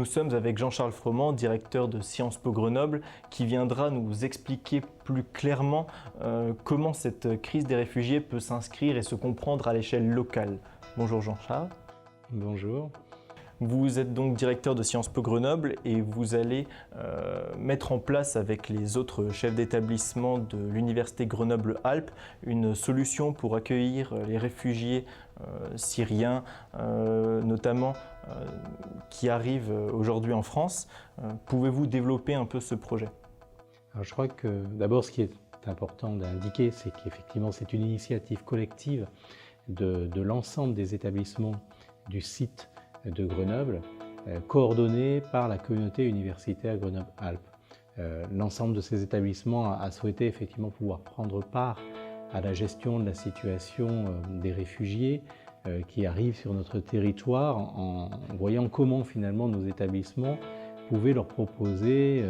Nous sommes avec Jean-Charles Froment, directeur de Sciences Po Grenoble, qui viendra nous expliquer plus clairement comment cette crise des réfugiés peut s'inscrire et se comprendre à l'échelle locale. Bonjour Jean-Charles. Bonjour. Vous êtes donc directeur de Sciences Po Grenoble et vous allez mettre en place avec les autres chefs d'établissement de l'Université Grenoble-Alpes une solution pour accueillir les réfugiés syriens, notamment qui arrivent aujourd'hui en France. Pouvez-vous développer un peu ce projet? Alors, je crois que d'abord ce qui est important d'indiquer, c'est qu'effectivement c'est une initiative collective de l'ensemble des établissements du site de Grenoble, coordonnée par la communauté universitaire Grenoble-Alpes. L'ensemble de ces établissements a souhaité effectivement pouvoir prendre part à la gestion de la situation des réfugiés qui arrivent sur notre territoire en voyant comment finalement nos établissements pouvaient leur proposer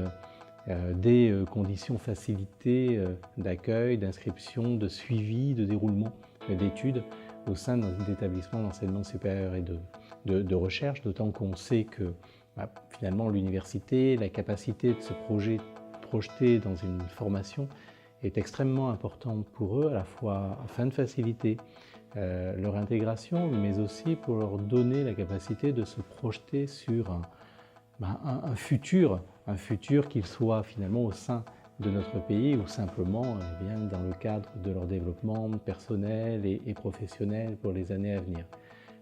des conditions facilitées d'accueil, d'inscription, de suivi, de déroulement d'études au sein de nos établissements d'enseignement supérieur et de recherche, d'autant qu'on sait que finalement l'université, la capacité de se projeter dans une formation est extrêmement importante pour eux, à la fois afin de faciliter leur intégration, mais aussi pour leur donner la capacité de se projeter sur un futur qu'il soit finalement au sein de notre pays ou simplement bien dans le cadre de leur développement personnel et professionnel pour les années à venir.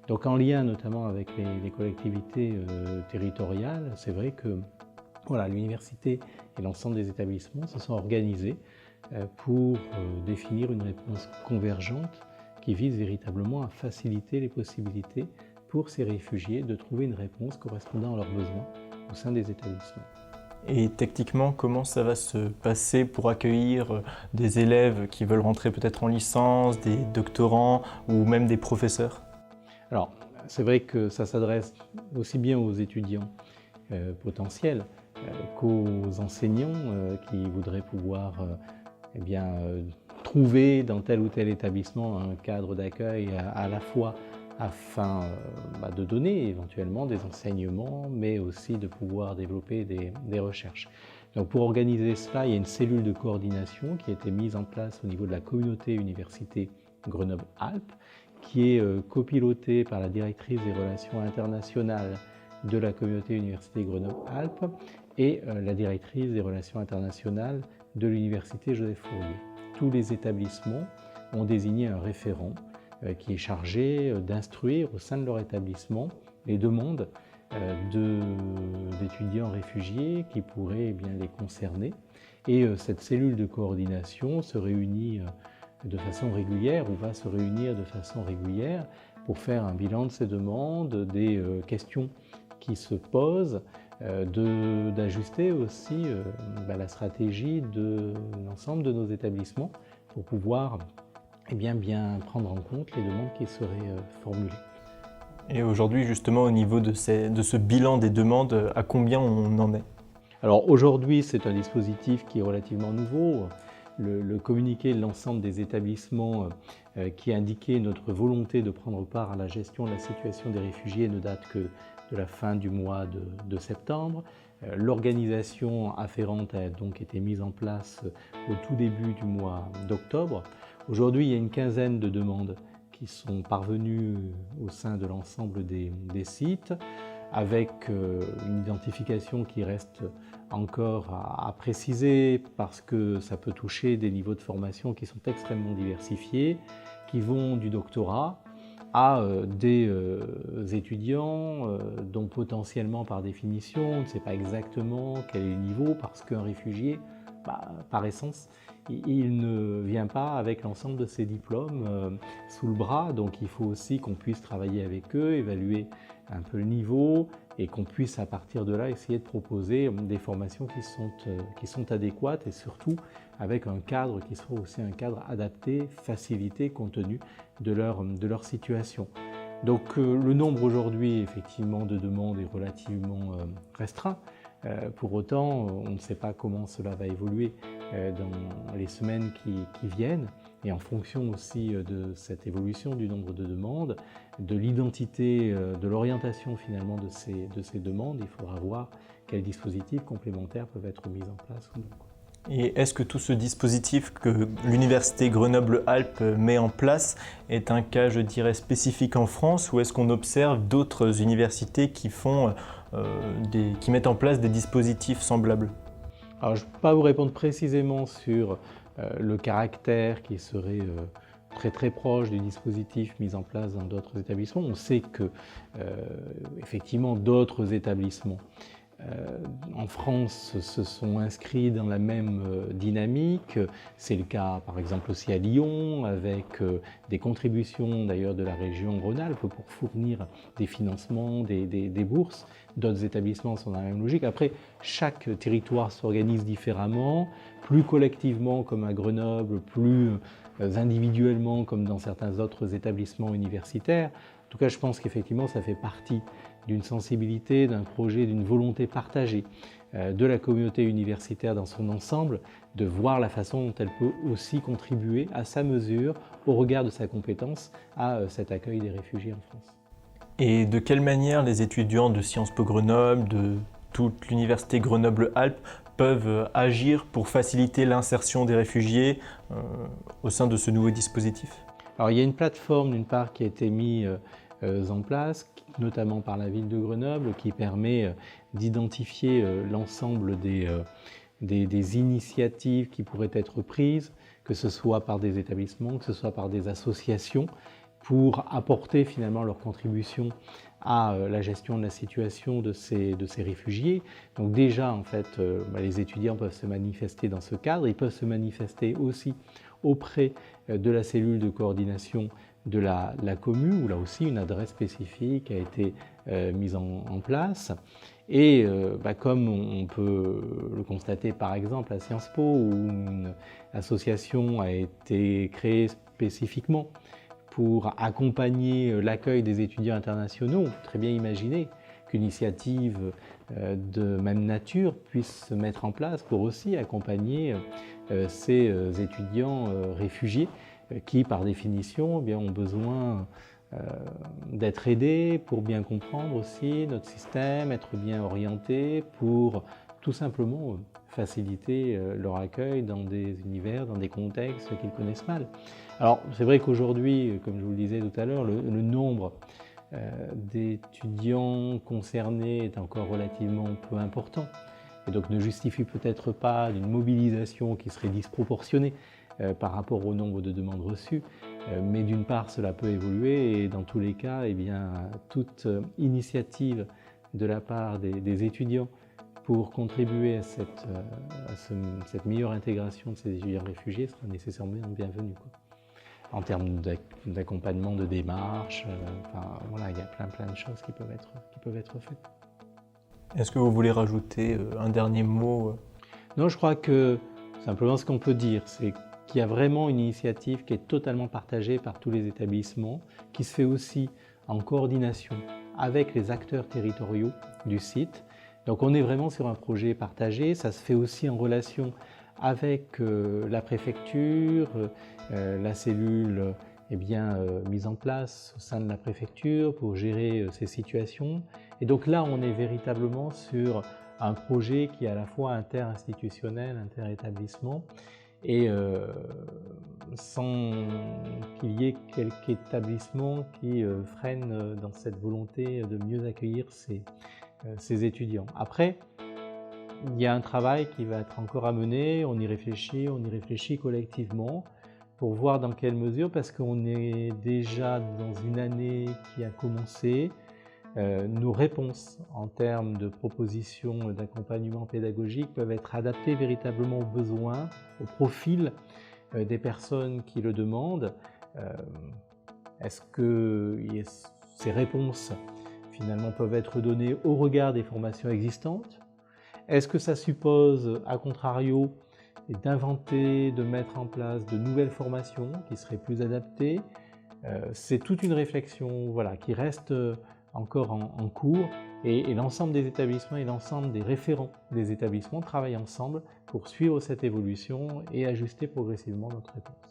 Donc en lien notamment avec les collectivités territoriales, c'est vrai que voilà, l'université et l'ensemble des établissements se sont organisés pour définir une réponse convergente qui vise véritablement à faciliter les possibilités pour ces réfugiés de trouver une réponse correspondant à leurs besoins au sein des établissements. Et techniquement, comment ça va se passer pour accueillir des élèves qui veulent rentrer peut-être en licence, des doctorants ou même des professeurs? Alors, c'est vrai que ça s'adresse aussi bien aux étudiants potentiels qu'aux enseignants qui voudraient pouvoir trouver dans tel ou tel établissement un cadre d'accueil à la fois afin de donner éventuellement des enseignements, mais aussi de pouvoir développer des recherches. Donc pour organiser cela, il y a une cellule de coordination qui a été mise en place au niveau de la communauté université Grenoble-Alpes, qui est copilotée par la directrice des relations internationales de la communauté université Grenoble-Alpes et la directrice des relations internationales de l'université Joseph-Fourier. Tous les établissements ont désigné un référent qui est chargé d'instruire au sein de leur établissement les demandes d'étudiants réfugiés qui pourraient les concerner. Et cette cellule de coordination se réunit de façon régulière ou va se réunir de façon régulière pour faire un bilan de ces demandes, des questions qui se posent, d'ajuster aussi la stratégie de l'ensemble de nos établissements pour pouvoir bien prendre en compte les demandes qui seraient formulées. Et aujourd'hui, justement, au niveau de ce bilan des demandes, à combien on en est? Alors aujourd'hui, c'est un dispositif qui est relativement nouveau. Le communiqué de l'ensemble des établissements qui indiquait notre volonté de prendre part à la gestion de la situation des réfugiés ne date que de la fin du mois de septembre. L'organisation afférente a donc été mise en place au tout début du mois d'octobre. Aujourd'hui, il y a une quinzaine de demandes qui sont parvenues au sein de l'ensemble des sites, avec une identification qui reste encore à préciser parce que ça peut toucher des niveaux de formation qui sont extrêmement diversifiés, qui vont du doctorat à des étudiants dont potentiellement par définition on ne sait pas exactement quel est le niveau parce qu'un réfugié, par essence, il ne vient pas avec l'ensemble de ses diplômes sous le bras, donc il faut aussi qu'on puisse travailler avec eux, évaluer un peu le niveau et qu'on puisse à partir de là essayer de proposer des formations qui sont adéquates et surtout avec un cadre qui soit aussi un cadre adapté, facilité compte tenu de leur situation. Donc le nombre aujourd'hui effectivement de demandes est relativement restreint. Pour autant, on ne sait pas comment cela va évoluer dans les semaines qui viennent. Et en fonction aussi de cette évolution du nombre de demandes, de l'identité, de l'orientation finalement de ces demandes, il faudra voir quels dispositifs complémentaires peuvent être mis en place ou non. Et est-ce que tout ce dispositif que l'Université Grenoble-Alpes met en place est un cas, je dirais, spécifique en France, ou est-ce qu'on observe d'autres universités qui mettent en place des dispositifs semblables? Alors je ne peux pas vous répondre précisément sur le caractère qui serait très très proche du dispositif mis en place dans d'autres établissements. On sait que effectivement d'autres établissements en France se sont inscrits dans la même dynamique. C'est le cas par exemple aussi à Lyon, avec des contributions d'ailleurs de la région Rhône-Alpes pour fournir des financements, des bourses. D'autres établissements sont dans la même logique. Après, chaque territoire s'organise différemment, plus collectivement comme à Grenoble, plus individuellement comme dans certains autres établissements universitaires. En tout cas, je pense qu'effectivement, ça fait partie d'une sensibilité, d'un projet, d'une volonté partagée de la communauté universitaire dans son ensemble, de voir la façon dont elle peut aussi contribuer à sa mesure, au regard de sa compétence, à cet accueil des réfugiés en France. Et de quelle manière les étudiants de Sciences Po Grenoble, de toute l'Université Grenoble-Alpes, peuvent agir pour faciliter l'insertion des réfugiés au sein de ce nouveau dispositif? Alors il y a une plateforme d'une part qui a été mise en place, notamment par la ville de Grenoble, qui permet d'identifier l'ensemble des initiatives qui pourraient être prises, que ce soit par des établissements, que ce soit par des associations, pour apporter finalement leur contribution à la gestion de la situation de ces réfugiés. Donc déjà, en fait, les étudiants peuvent se manifester dans ce cadre. Ils peuvent se manifester aussi auprès de la cellule de coordination de la commune, où là aussi une adresse spécifique a été mise en place. Et comme on peut le constater par exemple à Sciences Po, où une association a été créée spécifiquement pour accompagner l'accueil des étudiants internationaux, on peut très bien imaginer qu'une initiative de même nature puisse se mettre en place pour aussi accompagner ces étudiants réfugiés qui, par définition, ont besoin d'être aidés pour bien comprendre aussi notre système, être bien orientés pour tout simplement faciliter leur accueil dans des univers, dans des contextes qu'ils connaissent mal. Alors c'est vrai qu'aujourd'hui, comme je vous le disais tout à l'heure, le nombre d'étudiants concernés est encore relativement peu important et donc ne justifie peut-être pas d'une mobilisation qui serait disproportionnée par rapport au nombre de demandes reçues, mais d'une part cela peut évoluer et dans tous les cas, toute initiative de la part des étudiants pour contribuer à cette meilleure intégration de ces étudiants réfugiés sera nécessairement bienvenue. En termes d'accompagnement, de démarches, il y a plein de choses qui peuvent être faites. Est-ce que vous voulez rajouter un dernier mot? Non, je crois que simplement ce qu'on peut dire, c'est qu'il y a vraiment une initiative qui est totalement partagée par tous les établissements, qui se fait aussi en coordination avec les acteurs territoriaux du site. Donc on est vraiment sur un projet partagé, ça se fait aussi en relation avec la préfecture, la cellule mise en place au sein de la préfecture pour gérer ces situations. Et donc là, on est véritablement sur un projet qui est à la fois interinstitutionnel, interétablissement, et sans qu'il y ait quelque établissement qui freine dans cette volonté de mieux accueillir ces étudiants. Après, il y a un travail qui va être encore à mener, on y réfléchit collectivement pour voir dans quelle mesure, parce qu'on est déjà dans une année qui a commencé, nos réponses en termes de propositions d'accompagnement pédagogique peuvent être adaptées véritablement aux besoins, au profil des personnes qui le demandent. Est-ce que ces réponses finalement peuvent être données au regard des formations existantes? Est-ce que ça suppose, à contrario, d'inventer, de mettre en place de nouvelles formations qui seraient plus adaptées? C'est toute une réflexion qui reste encore en cours Et l'ensemble des établissements et l'ensemble des référents des établissements travaillent ensemble pour suivre cette évolution et ajuster progressivement notre réponse.